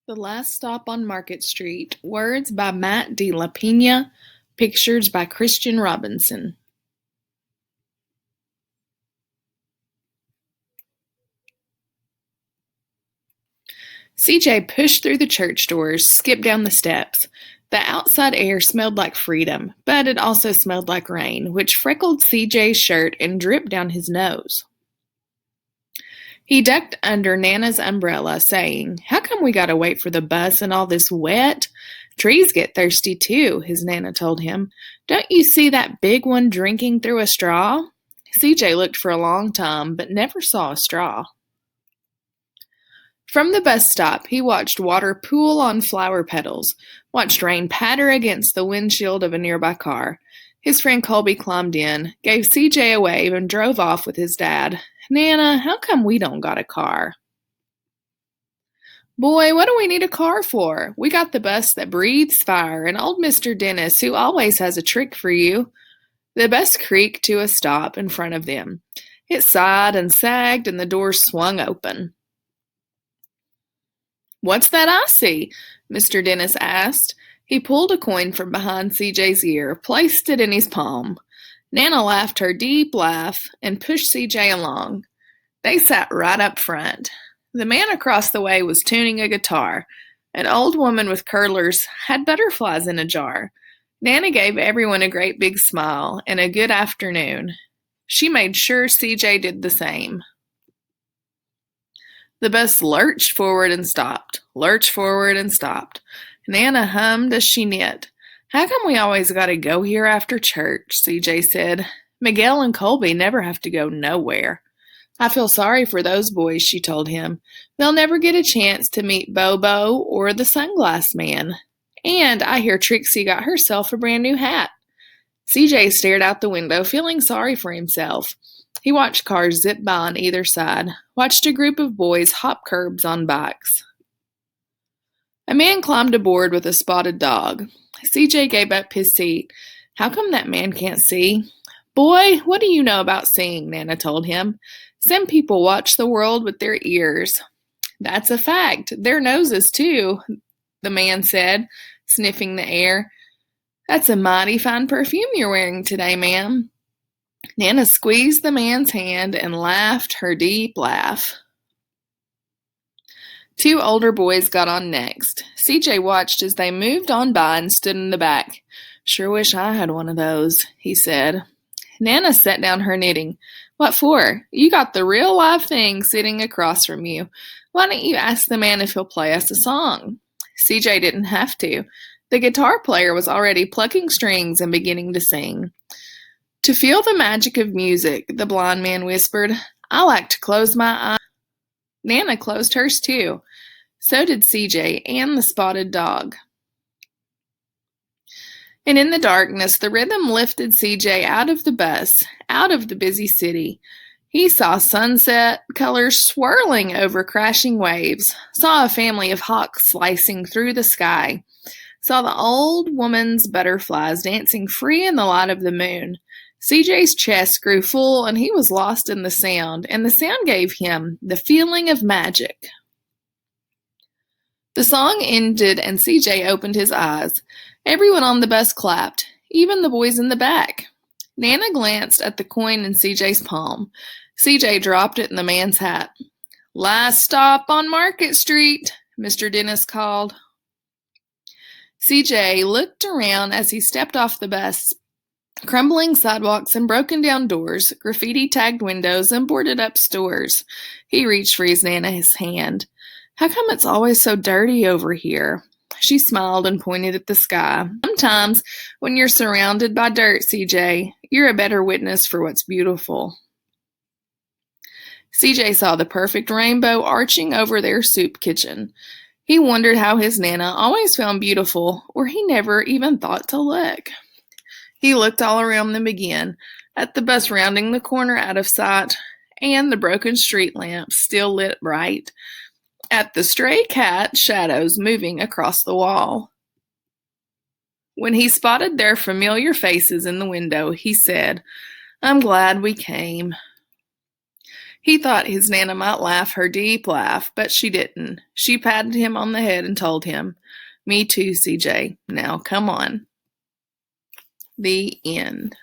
The Last Stop on Market Street. Words by Matt de la Pena. Pictures by Christian Robinson. CJ pushed through the church doors, skipped down the steps. The outside air smelled like freedom, but it also smelled like rain, which freckled CJ's shirt and dripped down his nose. He ducked under Nana's umbrella, saying, "How come we gotta wait for the bus and all this wet?" "Trees get thirsty too," his Nana told him. "Don't you see that big one drinking through a straw?" CJ looked for a long time, but never saw a straw. From the bus stop, he watched water pool on flower petals, watched rain patter against the windshield of a nearby car. His friend Colby climbed in, gave CJ a wave, and drove off with his dad. "Nana, how come we don't got a car?" "Boy, what do we need a car for? We got the bus that breathes fire and old Mr. Dennis, who always has a trick for you." The bus creaked to a stop in front of them. It sighed and sagged, and the doors swung open. "What's that I see?" Mr. Dennis asked. He pulled a coin from behind CJ's ear, placed it in his palm. Nana laughed her deep laugh and pushed CJ along. They sat right up front. The man across the way was tuning a guitar. An old woman with curlers had butterflies in a jar. Nana gave everyone a great big smile and a good afternoon. She made sure CJ did the same. The bus lurched forward and stopped, lurched forward and stopped. Nana hummed as she knit. "How come we always gotta go here after church?" CJ said. "Miguel and Colby never have to go nowhere." "I feel sorry for those boys," she told him. "They'll never get a chance to meet Bobo or the Sunglass Man. And I hear Trixie got herself a brand new hat." CJ stared out the window, feeling sorry for himself. He watched cars zip by on either side, watched a group of boys hop curbs on bikes. A man climbed aboard with a spotted dog. CJ gave up his seat. "How come that man can't see?" "Boy, what do you know about seeing?" Nana told him. "Some people watch the world with their ears." "That's a fact. Their noses, too," the man said, sniffing the air. "That's a mighty fine perfume you're wearing today, ma'am." Nana squeezed the man's hand and laughed her deep laugh. Two older boys got on next. CJ watched as they moved on by and stood in the back. "Sure wish I had one of those," he said. Nana set down her knitting. "What for? You got the real live thing sitting across from you. Why don't you ask the man if he'll play us a song?" CJ didn't have to. The guitar player was already plucking strings and beginning to sing. "To feel the magic of music," the blind man whispered, "I like to close my eyes." Nana closed hers too. So did CJ and the spotted dog. And in the darkness, the rhythm lifted CJ out of the bus, out of the busy city. He saw sunset colors swirling over crashing waves, saw a family of hawks slicing through the sky, saw the old woman's butterflies dancing free in the light of the moon. CJ's chest grew full and he was lost in the sound, and the sound gave him the feeling of magic. The song ended and CJ opened his eyes. Everyone on the bus clapped, even the boys in the back. Nana glanced at the coin in CJ's palm. CJ dropped it in the man's hat. "Last stop on Market Street," Mr. Dennis called. CJ looked around as he stepped off the bus. Crumbling sidewalks and broken down doors, graffiti-tagged windows, and boarded-up stores. He reached for his Nana's hand. "How come it's always so dirty over here?" She smiled and pointed at the sky. "Sometimes, when you're surrounded by dirt, CJ, you're a better witness for what's beautiful." CJ saw the perfect rainbow arching over their soup kitchen. He wondered how his Nana always found beautiful where he never even thought to look. He looked all around them again, at the bus rounding the corner out of sight, and the broken street lamps still lit bright, at the stray cat shadows moving across the wall. When he spotted their familiar faces in the window, he said, "I'm glad we came." He thought his Nana might laugh her deep laugh, but she didn't. She patted him on the head and told him, "Me too, CJ. Now come on." The end.